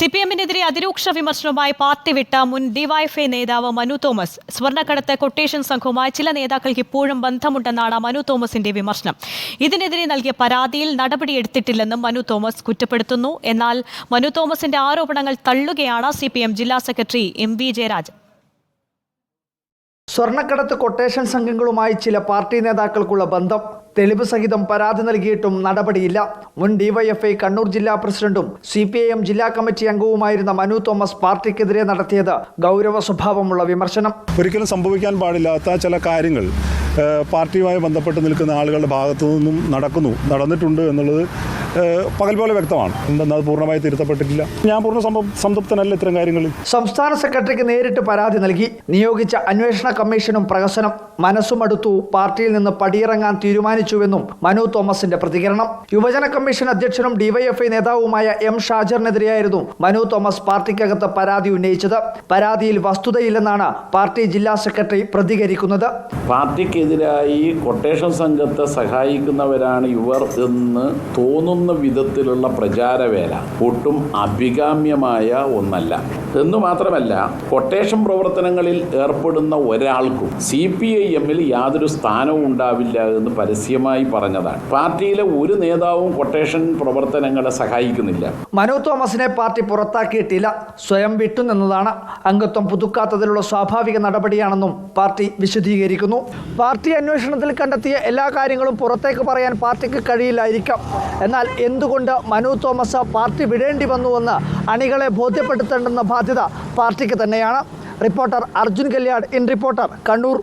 സിപിഎമ്മിനെതിരെ അതിരൂക്ഷ വിമർശനവുമായി പാർട്ടി വിട്ട മുൻ ഡിവൈഎഫ്ഐ നേതാവ് മനു തോമസ്. സ്വർണ്ണക്കടത്ത് കൊട്ടേഷൻ സംഘവുമായി ചില നേതാക്കൾക്ക് ഇപ്പോഴും ബന്ധമുണ്ടെന്നാണ് മനു തോമസിന്റെ വിമർശനം. ഇതിനെതിരെ നൽകിയ പരാതിയിൽ നടപടിയെടുത്തിട്ടില്ലെന്നും മനു തോമസ് കുറ്റപ്പെടുത്തുന്നു. എന്നാൽ മനു തോമസിന്റെ ആരോപണങ്ങൾ തള്ളുകയാണ് സിപിഎം ജില്ലാ സെക്രട്ടറി എം.വി. ജയരാജൻ. സ്വർണ്ണക്കടത്ത് കൊട്ടേഷൻ സംഘങ്ങളുമായി ചില പാർട്ടി നേതാക്കൾക്കുള്ള ബന്ധം തെളിവ് സഹിതം പരാതി നൽകിയിട്ടും നടപടിയില്ല. മുൻ ഡിവൈഎഫ്ഐ കണ്ണൂർ ജില്ലാ പ്രസിഡന്റും സിപിഐഎം ജില്ലാ കമ്മിറ്റി അംഗവുമായിരുന്ന മനു തോമസ് പാർട്ടിക്കെതിരെ നടത്തിയത് ഗൗരവ സ്വഭാവമുള്ള വിമർശനം. ഒരിക്കലും സംഭവിക്കാൻ പാടില്ലാത്ത ചില കാര്യങ്ങൾ പാർട്ടിയുമായി ബന്ധപ്പെട്ട് നിൽക്കുന്ന ആളുകളുടെ ഭാഗത്തു നിന്നും നടന്നിട്ടുണ്ട് എന്നുള്ളത് പകൽ പോലെ വ്യക്തമാണ്. എന്തെന്നാൽ അത് പൂർണ്ണമായി തിരുത്തപ്പെട്ടിട്ടില്ല. ഞാൻ പൂർണ്ണ സംതൃപ്തനല്ല ഇത്തരം കാര്യങ്ങളിൽ. സംസ്ഥാന സെക്രട്ടറിക്ക് നേരിട്ട് പരാതി നൽകി. നിയോഗിച്ച അന്വേഷണ കമ്മീഷനും പ്രഹസനം. മനസ്സുമടുത്തു, പാർട്ടിയിൽ നിന്ന് പടിയിറങ്ങാൻ തീരുമാനിച്ചുവെന്നും മനു തോമസിന്റെ പ്രതികരണം. യുവജന കമ്മീഷൻ അധ്യക്ഷനും ഡിവൈഎഫ്ഐ നേതാവുമായ എം ഷാജറിനെതിരെയായിരുന്നു മനു തോമസ് പാർട്ടിക്കകത്ത് പരാതി ഉന്നയിച്ചത്. പരാതിയിൽ വസ്തുതയില്ലെന്നാണ് പാർട്ടി ജില്ലാ സെക്രട്ടറി പ്രതികരിക്കുന്നത്. പാർട്ടിക്കെതിരായി കൊട്ടേഷൻ സംഘത്തെ സഹായിക്കുന്നവരാണ് ഇവർ എന്ന് തോന്നുന്ന വിധത്തിലുള്ള പ്രചാരവേല ഒട്ടും അഭികാമ്യമായ ഒന്നല്ല. എന്നു മാത്രമല്ല, കൊട്ടേഷൻ പ്രവർത്തനങ്ങളിൽ ഏർപ്പെടുന്ന ഒരാൾക്കും CPIM-ൽ യാതൊരു സ്ഥാനവും ഉണ്ടാവില്ല എന്ന് പരസ്യമായി പറഞ്ഞതാണ്. പാർട്ടിയിലെ ഒരു നേതാവും കൊട്ടേഷൻ പ്രവർത്തനങ്ങളെ സഹായിക്കുന്നില്ല. മനു തോമസിനെ പാർട്ടി പുറത്താക്കിയിട്ടില്ല, സ്വയം വിട്ടുനിന്നതാണ്. അംഗത്വം പുതുക്കാത്തതിലുള്ള സ്വാഭാവിക നടപടിയാണെന്നും പാർട്ടി വിശദീകരിക്കുന്നു. പാർട്ടി അന്വേഷണത്തിൽ കണ്ടെത്തിയ എല്ലാ കാര്യങ്ങളും പുറത്തേക്ക് പറയാൻ പാർട്ടിക്ക് കഴിയില്ലായിരിക്കാം. എന്നാൽ എന്തുകൊണ്ട് മനു തോമസ് പാർട്ടി വിടേണ്ടി വന്നുവെന്ന് അണികളെ ബോധ്യപ്പെടുത്തേണ്ടുന്ന ബാധ്യത പാർട്ടിക്ക് തന്നെയാണ്. Reporter Arjun Kalliad, in reporter, Kannur.